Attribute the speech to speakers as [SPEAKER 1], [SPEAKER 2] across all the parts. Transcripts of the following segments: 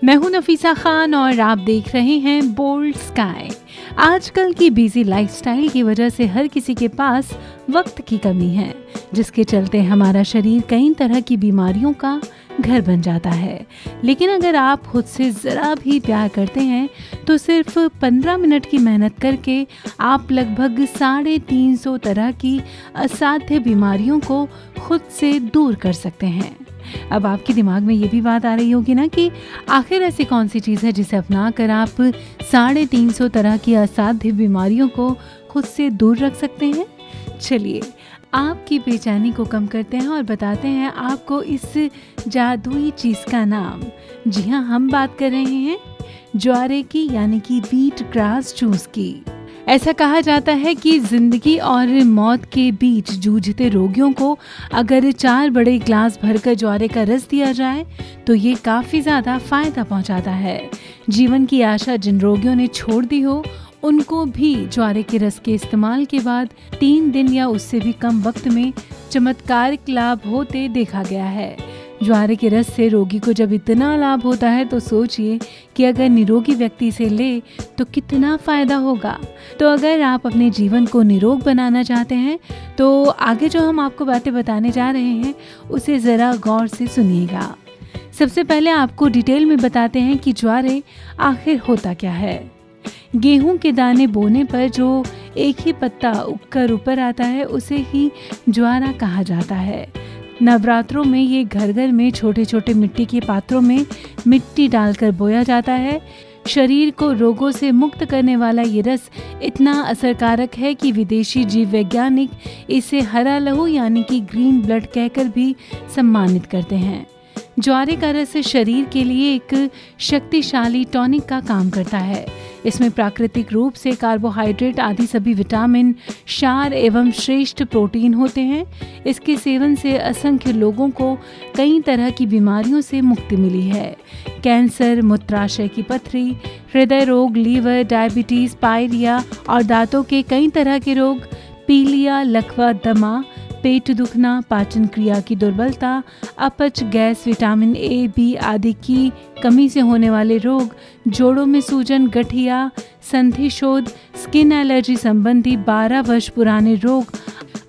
[SPEAKER 1] मैं हूं नफीसा खान और आप देख रहे हैं बोल्ड स्काई। आजकल की बिजी लाइफस्टाइल की वजह से हर किसी के पास वक्त की कमी है, जिसके चलते हमारा शरीर कई तरह की बीमारियों का घर बन जाता है। लेकिन अगर आप खुद से ज़रा भी प्यार करते हैं तो सिर्फ 15 मिनट की मेहनत करके आप लगभग 350 तरह की असाध्य बीमारियों को खुद से दूर कर सकते हैं। अब आपके दिमाग में ये भी बात आ रही होगी ना कि आखिर ऐसी कौन सी चीज़ है जिसे अपना कर आप 350 तरह की असाध्य बीमारियों को खुद से दूर रख सकते हैं। चलिए आपकी बेचैनी को कम करते हैं और बताते हैं आपको इस जादुई चीज़ का नाम। जी हाँ, हम बात कर रहे हैं ज्वारे की, यानी कि व्हीट ग्रास जूस की। ऐसा कहा जाता है कि जिंदगी और मौत के बीच जूझते रोगियों को अगर 4 बड़े ग्लास भरकर ज्वारे का रस दिया जाए तो ये काफ़ी ज़्यादा फायदा पहुंचाता है। जीवन की आशा जिन रोगियों ने छोड़ दी हो उनको भी ज्वारे के रस के इस्तेमाल के बाद 3 दिन या उससे भी कम वक्त में चमत्कारिक लाभ होते देखा गया है। ज्वारे के रस से रोगी को जब इतना लाभ होता है तो सोचिए कि अगर निरोगी व्यक्ति से ले तो कितना फायदा होगा। तो अगर आप अपने जीवन को निरोग बनाना चाहते हैं तो आगे जो हम आपको बातें बताने जा रहे हैं उसे ज़रा गौर से सुनिएगा। सबसे पहले आपको डिटेल में बताते हैं कि ज्वारे आखिर होता क्या है। गेहूं के दाने बोने पर जो एक ही पत्ता उगकर ऊपर आता है उसे ही ज्वारा कहा जाता है। नवरात्रों में ये घर घर में छोटे छोटे मिट्टी के पात्रों में मिट्टी डालकर बोया जाता है। शरीर को रोगों से मुक्त करने वाला ये रस इतना असरकारक है कि विदेशी जीव वैज्ञानिक इसे हरा लहू यानी कि ग्रीन ब्लड कहकर भी सम्मानित करते हैं। ज्वारे का रस शरीर के लिए एक शक्तिशाली टॉनिक का काम करता है। इसमें प्राकृतिक रूप से कार्बोहाइड्रेट आदि सभी विटामिन, क्षार एवं श्रेष्ठ प्रोटीन होते हैं। इसके सेवन से असंख्य लोगों को कई तरह की बीमारियों से मुक्ति मिली है। कैंसर, मूत्राशय की पथरी, हृदय रोग, लीवर, डायबिटीज, पायरिया और दांतों के कई तरह के रोग, पीलिया, लकवा, दमा, पेट दुखना, पाचन क्रिया की दुर्बलता, अपच, गैस, विटामिन ए, बी आदि की कमी से होने वाले रोग, जोड़ों में सूजन, गठिया, संधि शोथ, स्किन एलर्जी संबंधी 12 वर्ष पुराने रोग,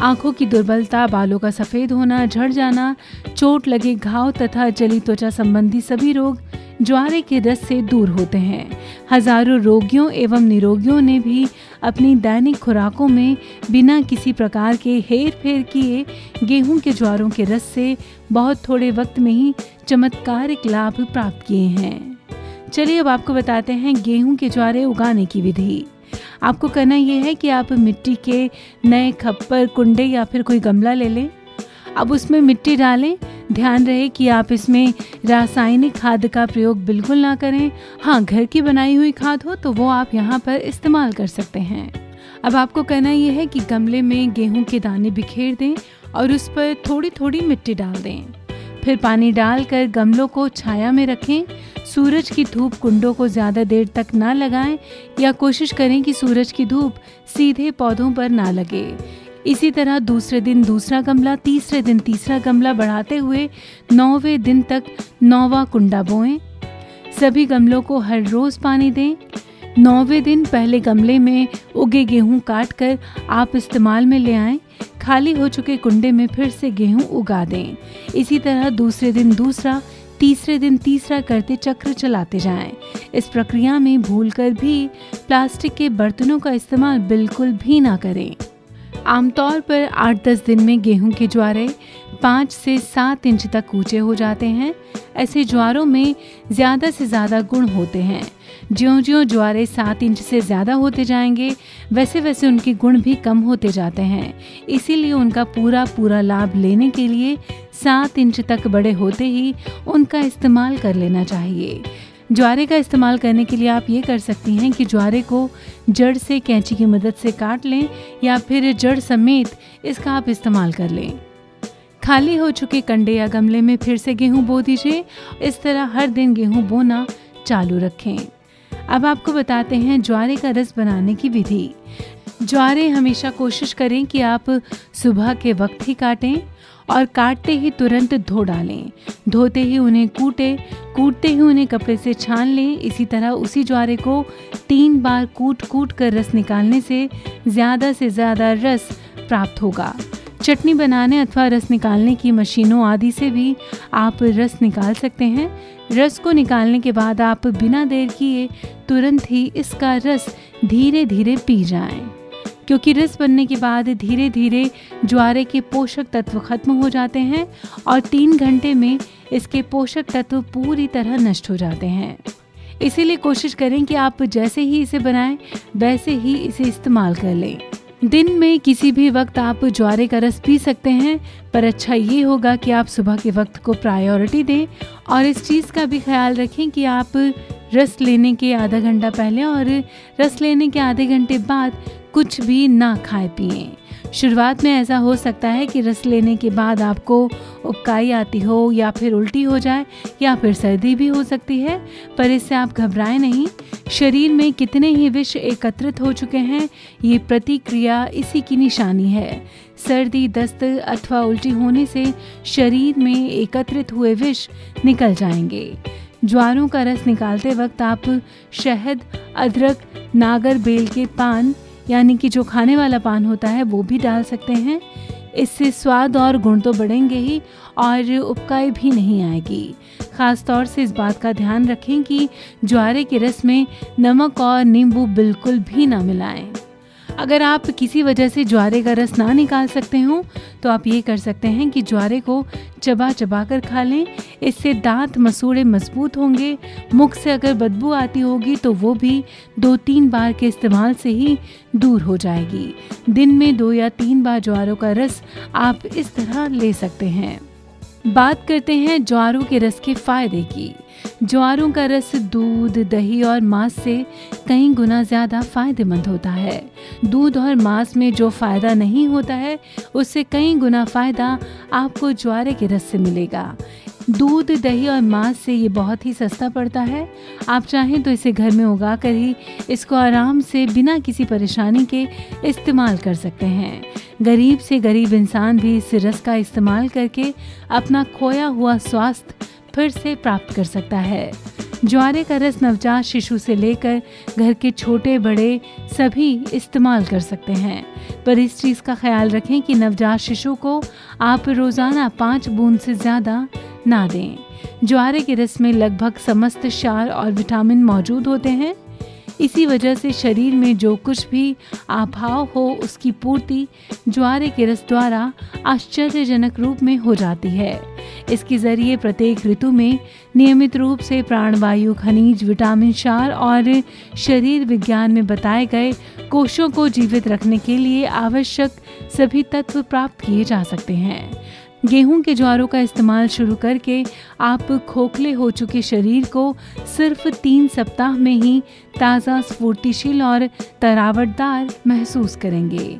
[SPEAKER 1] आंखों की दुर्बलता, बालों का सफ़ेद होना, झड़ जाना, चोट लगे घाव तथा जली त्वचा संबंधी सभी रोग ज्वारे के रस से दूर होते हैं। हजारों रोगियों एवं निरोगियों ने भी अपनी दैनिक खुराकों में बिना किसी प्रकार के हेर फेर किए गेहूं के ज्वारों के रस से बहुत थोड़े वक्त में ही चमत्कारिक लाभ प्राप्त किए हैं। चलिए अब आपको बताते हैं गेहूं के ज्वारे उगाने की विधि। आपको करना यह है कि आप मिट्टी के नए खप्पर, कुंडे या फिर कोई गमला ले लें। अब उसमें मिट्टी डालें। ध्यान रहे कि आप इसमें रासायनिक खाद का प्रयोग बिल्कुल ना करें। हाँ, घर की बनाई हुई खाद हो तो वो आप यहाँ पर इस्तेमाल कर सकते हैं। अब आपको करना ये है कि गमले में गेहूं के दाने बिखेर दें और उस पर थोड़ी थोड़ी मिट्टी डाल दें। फिर पानी डालकर गमलों को छाया में रखें। सूरज की धूप कुंडों को ज़्यादा देर तक ना लगाएं या कोशिश करें कि सूरज की धूप सीधे पौधों पर ना लगे। इसी तरह दूसरे दिन दूसरा गमला, तीसरे दिन तीसरा गमला बढ़ाते हुए 9वें दिन तक 9वां कुंडा बोएं। सभी गमलों को हर रोज़ पानी दें। 9वें दिन पहले गमले में उगे गेहूं काट कर आप इस्तेमाल में ले आएं। खाली हो चुके कुंडे में फिर से गेहूं उगा दें। इसी तरह दूसरे दिन दूसरा, तीसरे दिन तीसरा करते चक्र चलाते जाएं। इस प्रक्रिया में भूलकर भी प्लास्टिक के बर्तनों का इस्तेमाल बिल्कुल भी ना करें। आमतौर पर 8-10 दिन में गेहूं के ज्वारे 5 से 7 इंच तक ऊंचे हो जाते हैं। ऐसे ज्वारों में ज़्यादा से ज़्यादा गुण होते हैं। ज्यों-ज्यों ज्वारे 7 इंच से ज़्यादा होते जाएंगे वैसे वैसे उनके गुण भी कम होते जाते हैं। इसीलिए उनका पूरा लाभ लेने के लिए 7 इंच तक बड़े होते ही उनका इस्तेमाल कर लेना चाहिए। ज्वारे का इस्तेमाल करने के लिए आप ये कर सकती हैं कि ज्वारे को जड़ से कैंची की मदद से काट लें या फिर जड़ समेत इसका आप इस्तेमाल कर लें। खाली हो चुके कंडे या गमले में फिर से गेहूं बो दीजिए। इस तरह हर दिन गेहूं बोना चालू रखें। अब आपको बताते हैं ज्वारे का रस बनाने की विधि। ज्वारे हमेशा कोशिश करें कि आप सुबह के वक्त ही काटें और काटते ही तुरंत धो डालें। धोते ही उन्हें कूटते ही उन्हें कपड़े से छान लें। इसी तरह उसी ज्वारे को 3 बार कूट कर रस निकालने से ज़्यादा रस प्राप्त होगा। चटनी बनाने अथवा रस निकालने की मशीनों आदि से भी आप रस निकाल सकते हैं। रस को निकालने के बाद आप बिना देर किए तुरंत ही इसका रस धीरे धीरे पी जाएं, क्योंकि रस बनने के बाद धीरे धीरे ज्वारे के पोषक तत्व खत्म हो जाते हैं और 3 घंटे में इसके पोषक तत्व पूरी तरह नष्ट हो जाते हैं। इसीलिए कोशिश करें कि आप जैसे ही इसे बनाएं वैसे ही इसे इस्तेमाल कर लें। दिन में किसी भी वक्त आप ज्वारे का रस पी सकते हैं, पर अच्छा ये होगा कि आप सुबह के वक्त को प्रायोरिटी दें और इस चीज़ का भी ख्याल रखें कि आप रस लेने के आधा घंटा पहले और रस लेने के आधे घंटे बाद कुछ भी ना खाएं पिएं। शुरुआत में ऐसा हो सकता है कि रस लेने के बाद आपको उबकाई आती हो या फिर उल्टी हो जाए या फिर सर्दी भी हो सकती है, पर इससे आप घबराएं नहीं। शरीर में कितने ही विष एकत्रित हो चुके हैं, ये प्रतिक्रिया इसी की निशानी है। सर्दी, दस्त अथवा उल्टी होने से शरीर में एकत्रित हुए विष निकल जाएंगे। ज्वारों का रस निकालते वक्त आप शहद, अदरक, नागर बेल के पान यानी कि जो खाने वाला पान होता है वो भी डाल सकते हैं। इससे स्वाद और गुण तो बढ़ेंगे ही और उबकाई भी नहीं आएगी। ख़ास तौर से इस बात का ध्यान रखें कि ज्वारे के रस में नमक और नींबू बिल्कुल भी ना मिलाएं। अगर आप किसी वजह से ज्वारे का रस ना निकाल सकते हो तो आप ये कर सकते हैं कि ज्वारे को चबा कर खा लें। इससे दांत मसूड़े मजबूत होंगे। मुख से अगर बदबू आती होगी तो वो भी 2-3 बार के इस्तेमाल से ही दूर हो जाएगी। दिन में 2 या 3 बार ज्वारों का रस आप इस तरह ले सकते हैं। बात करते हैं ज्वारों के रस के फायदे की। ज्वारों का रस दूध, दही और मांस से कई गुना ज़्यादा फायदेमंद होता है। दूध और मांस में जो फ़ायदा नहीं होता है उससे कई गुना फ़ायदा आपको ज्वारे के रस से मिलेगा। दूध, दही और मांस से ये बहुत ही सस्ता पड़ता है। आप चाहें तो इसे घर में उगा कर ही इसको आराम से बिना किसी परेशानी के इस्तेमाल कर सकते हैं। गरीब से गरीब इंसान भी इस रस का इस्तेमाल करके अपना खोया हुआ स्वास्थ्य फिर से प्राप्त कर सकता है। ज्वारे का रस नवजात शिशु से लेकर घर के छोटे बड़े सभी इस्तेमाल कर सकते हैं, पर इस चीज़ का ख्याल रखें कि नवजात शिशु को आप रोज़ाना 5 बूंद से ज़्यादा ना दें। ज्वारे के रस में लगभग समस्त क्षार और विटामिन मौजूद होते हैं। इसी वजह से शरीर में जो कुछ भी अभाव हो उसकी पूर्ति ज्वारे के रस द्वारा आश्चर्यजनक रूप में हो जाती है। इसके जरिए प्रत्येक ऋतु में नियमित रूप से प्राणवायु, खनिज, विटामिन, क्षार और शरीर विज्ञान में बताए गए कोशों को जीवित रखने के लिए आवश्यक सभी तत्व प्राप्त किए जा सकते हैं। गेहूं के ज्वारों का इस्तेमाल शुरू करके आप खोखले हो चुके शरीर को सिर्फ 3 सप्ताह में ही ताज़ा, स्फूर्तिशील और तरावटदार महसूस करेंगे।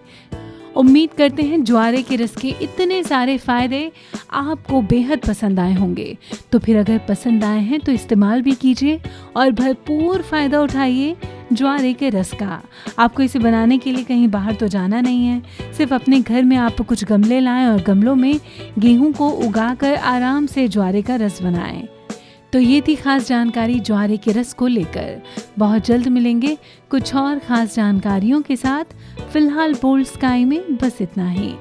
[SPEAKER 1] उम्मीद करते हैं ज्वारे के रस के इतने सारे फायदे आपको बेहद पसंद आए होंगे। तो फिर अगर पसंद आए हैं तो इस्तेमाल भी कीजिए और भरपूर फ़ायदा उठाइए ज्वारे के रस का। आपको इसे बनाने के लिए कहीं बाहर तो जाना नहीं है, सिर्फ अपने घर में आप कुछ गमले लाएं और गमलों में गेहूं को उगाकर आराम से ज्वारे का रस बनाएं। तो ये थी खास जानकारी ज्वारे के रस को लेकर। बहुत जल्द मिलेंगे कुछ और खास जानकारियों के साथ। फिलहाल बोल्ड स्काई में बस इतना ही।